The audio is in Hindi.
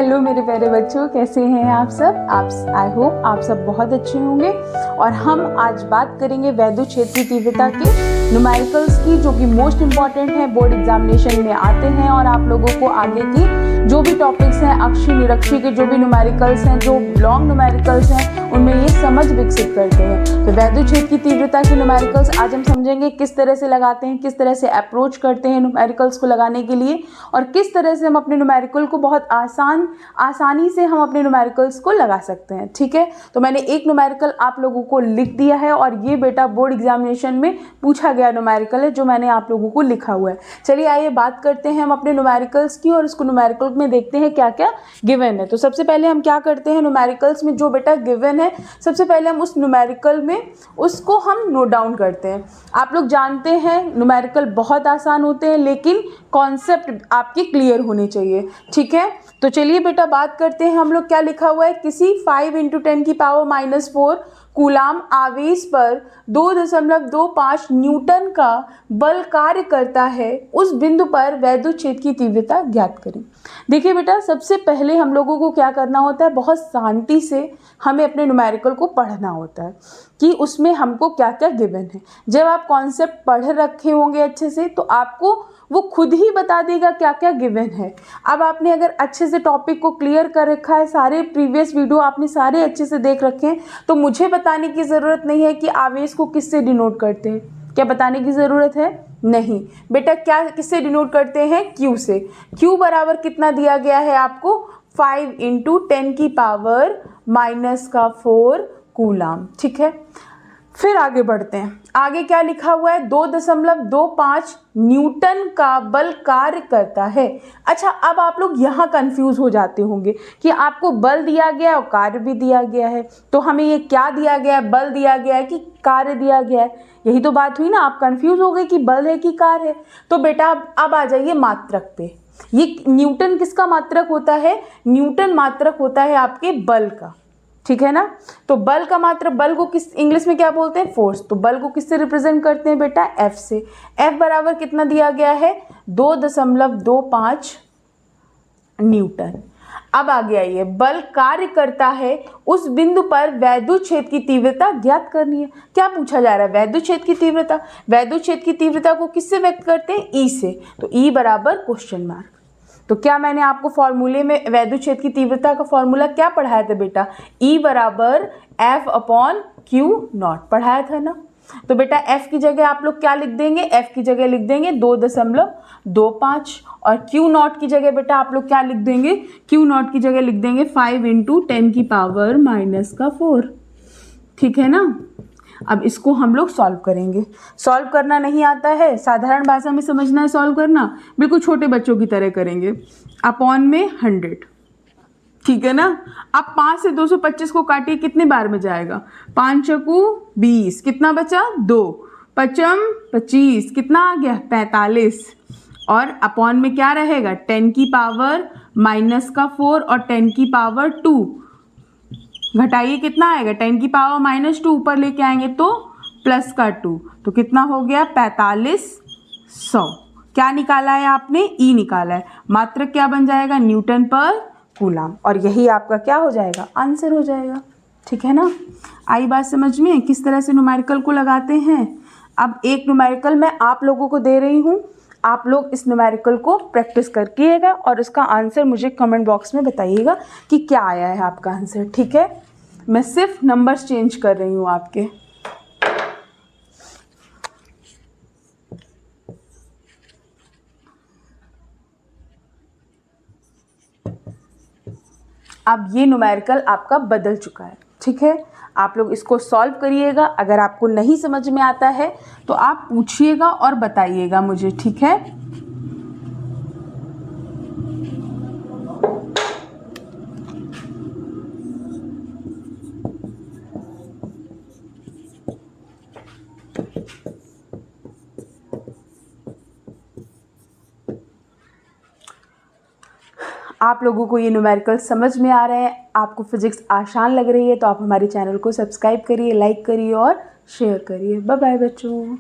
हेलो मेरे प्यारे बच्चों, कैसे हैं आप सब। आई होप आप सब बहुत अच्छे होंगे। और हम आज बात करेंगे वैद्युत क्षेत्र की तीव्रता के न्यूमेरिकल्स की, जो कि मोस्ट इंपॉर्टेंट है, बोर्ड एग्जामिनेशन में आते हैं और आप लोगों को आगे की जो भी टॉपिक्स हैं, अक्षी निरक्षी के जो भी न्यूमेरिकल्स हैं, जो लॉन्ग न्यूमेरिकल्स हैं, उनमें ये समझ विकसित करते हैं। तो वैद्युत क्षेत्र की तीव्रता के न्यूमेरिकल्स आज हम समझेंगे किस तरह से लगाते हैं, किस तरह से अप्रोच करते हैं न्यूमेरिकल्स को लगाने के लिए, और किस तरह से हम अपने न्यूमेरिकल को बहुत आसानी से हम अपने न्यूमेरिकल्स को लगा सकते हैं। ठीक है, तो मैंने एक न्यूमेरिकल आप लोगों को लिख दिया है और ये बेटा बोर्ड एग्जामिनेशन में पूछा गया न्यूमेरिकल है जो मैंने आप लोगों को लिखा हुआ है। चलिए आइए बात करते हैं हम अपने न्यूमेरिकल्स की और इसको न्यूमेरिकल में देखते हैं क्या क्या गिवन है। तो सबसे पहले हम क्या करते हैं, न्यूमेरिकल्स में जो बेटा गिवन है सबसे पहले हम उस न्यूमेरिकल में उसको हम नोट डाउन करते हैं। आप लोग जानते हैं न्यूमेरिकल बहुत आसान होते हैं, लेकिन कॉन्सेप्ट आपके क्लियर होने चाहिए। ठीक है, तो चलिए बेटा बात करते हैं हम लोग क्या लिखा हुआ है। किसी 5 × 10⁻⁻⁴ कूलाम आवेश पर 2.25 न्यूटन का बल कार्य करता है, उस बिंदु पर वैद्युत क्षेत्र की तीव्रता ज्ञात करें। देखिए बेटा, सबसे पहले हम लोगों को क्या करना होता है, बहुत शांति से हमें अपने न्यूमेरिकल को पढ़ना होता है कि उसमें हमको क्या क्या गिवन है। जब आप कॉन्सेप्ट पढ़ रखे होंगे अच्छे से तो आपको वो खुद ही बता देगा क्या क्या गिवन है। अब आपने अगर अच्छे से टॉपिक को क्लियर कर रखा है, सारे प्रीवियस वीडियो आपने सारे अच्छे से देख रखे हैं, तो मुझे बताने की ज़रूरत नहीं है कि आवेश को किससे डिनोट करते हैं। क्या बताने की ज़रूरत है? नहीं बेटा, क्या किससे डिनोट करते हैं? क्यू से। क्यू बराबर कितना दिया गया है आपको? 5 × 10⁻⁻⁴ कूलाम। ठीक है, फिर आगे बढ़ते हैं। आगे क्या लिखा हुआ है? 2.25 न्यूटन का बल कार्य करता है। अच्छा, अब आप लोग यहाँ कंफ्यूज हो जाते होंगे कि आपको बल दिया गया और कार्य भी दिया गया है, तो हमें ये क्या दिया गया है, बल दिया गया है कि कार्य दिया गया है? यही तो बात हुई ना, आप कंफ्यूज हो गए कि बल है कि कार्य है। तो बेटा अब आ जाइए मात्रक पे। ये न्यूटन किसका मात्रक होता है? न्यूटन मात्रक होता है आपके बल का। ठीक है ना, तो बल का मात्रक, बल को किस इंग्लिश में क्या बोलते हैं? फोर्स। तो बल को किससे रिप्रेजेंट करते हैं बेटा? एफ से। एफ बराबर कितना दिया गया है? 2.25 न्यूटन। अब आगे आइए, बल कार्य करता है उस बिंदु पर वैद्युत क्षेत्र की तीव्रता ज्ञात करनी है। क्या पूछा जा रहा है? वैद्युत क्षेत्र की तीव्रता। वैद्युत क्षेत्र की तीव्रता को किससे व्यक्त करते हैं? ई से। तो ई बराबर क्वेश्चन मार्क। तो क्या मैंने आपको फॉर्मूले में वैद्युत क्षेत्र की तीव्रता का फॉर्मूला क्या पढ़ाया था बेटा? E बराबर F/Q0 पढ़ाया था ना। तो बेटा F की जगह आप लोग क्या लिख देंगे? F की जगह लिख देंगे 2.25 और Q0 की जगह बेटा आप लोग क्या लिख देंगे? Q0 की जगह लिख देंगे 5 × 10⁻⁴। ठीक है ना। अब इसको हम लोग सॉल्व करेंगे। सॉल्व करना नहीं आता है, साधारण भाषा में समझना है सॉल्व करना, बिल्कुल छोटे बच्चों की तरह करेंगे। अपॉन में 100। ठीक है ना। अब 5 से 225 को काटिए, कितने बार में जाएगा? 5 चकू 20, कितना बचा? 2 पचम 25, कितना आ गया? 45। और अपॉन में क्या रहेगा? 10⁻⁻⁴ और 10⁻²। घटाइए, कितना आएगा? 10⁻⁻² ऊपर लेके आएंगे तो +2, तो कितना हो गया? 4500। क्या निकाला है आपने? ई निकाला है। मात्रक क्या बन जाएगा? न्यूटन पर कूलाम। और यही आपका क्या हो जाएगा? आंसर हो जाएगा। ठीक है ना। आई बात समझ में किस तरह से न्यूमेरिकल को लगाते हैं। अब एक न्यूमेरिकल मैं आप लोगों को दे रही हूँ, आप लोग इस न्यूमेरिकल को प्रैक्टिस करके और इसका आंसर मुझे कमेंट बॉक्स में बताइएगा कि क्या आया है आपका आंसर। ठीक है, मैं सिर्फ नंबर्स चेंज कर रही हूँ आपके। अब ये न्यूमेरिकल आपका बदल चुका है। ठीक है, आप लोग इसको सॉल्व करिएगा। अगर आपको नहीं समझ में आता है तो आप पूछिएगा और बताइएगा मुझे। ठीक है, आप लोगों को ये न्यूमेरिकल समझ में आ रहे हैं, आपको फिजिक्स आसान लग रही है, तो आप हमारे चैनल को सब्सक्राइब करिए, लाइक करिए और शेयर करिए। बाय बाय बच्चों।